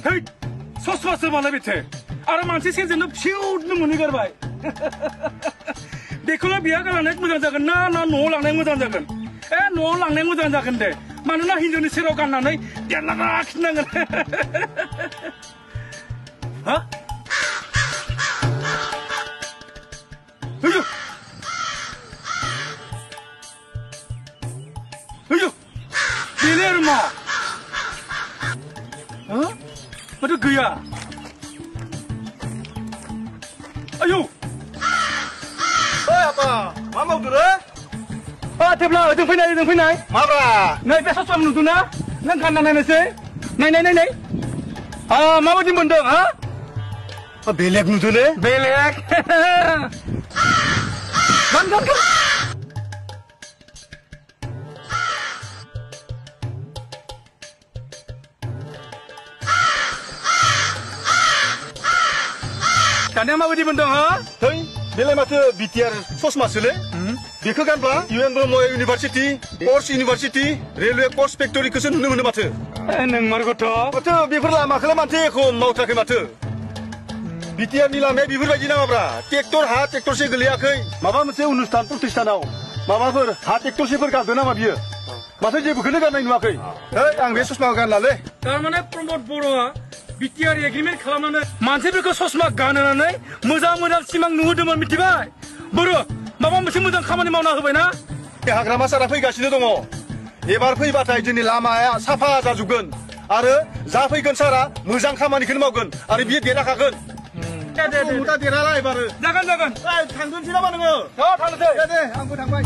Hey, sosma malah bete. Ara mansi sen jenub siut nemuni garbai. Dekula biya kalane moजां जागोन ना न'आव लांनाय मोजां जागोन न'आव लांनाय मोजां जागोन दे मानोना हिनजावनि सेराव गाननानै देरना लाखिनांगोन हा Ayo, bener ma. Hah? Macam gaya. Ayo. Apa? Mama udah? Tebla, jeng fai. Mabra. Nai besok suam nutu na? Nang kan nai nasi? Nai. Mama di bendong, ha? Belek nutu le? Belek. Gan. Tanya mama di bendong, ha? Hei, belek mata BTR sosma sule? Beखौ गानबा UN Brahma university, कर्स university, railway कर्स फेक्टरिखौसो नुनो मोनो माथो। नों मारगथ'? माथो बेफोर लामाखौलाय माथो एख' मावथाराखै माथो। BTR नि लामाया बेफोरबायदि नामाब्रा? ट्रेक्टर हा ट्रेक्टरसे गोलैयाखै। माबा मोनसे अनुष्ठान प्रतिष्ठानाव माबाफोर हा ट्रेक्टरसेफोर गारदों नामा बियो? माथो जेबोखौनो गारनाय नुवाखै। है आं बे ससमाखौ गानलालै। तारमाने प्रमद बर'आ BTR एग्रिमेन्ट खालामनानै मानसिफोरखौ ससमा गानहोनानै मोजां सिमां नुहोदोंमोन मिथिबाय? बर' माबा मोनसे मोजां खामानि मावना होबाय ना? हाग्रामा सारा फैगासिनो दङ। एबार फैबाथाय जोंनि लामाया साफा जाजोबगोन आरो जाफैगोन सारा मोजां खामानिखौनो मावगोन आरो बियो देरहाखागोन। दे दा देरहाला एबार। जागोन। थांगोनसै नामा नोङो? थांनोसै। दे आंबो थांबाय।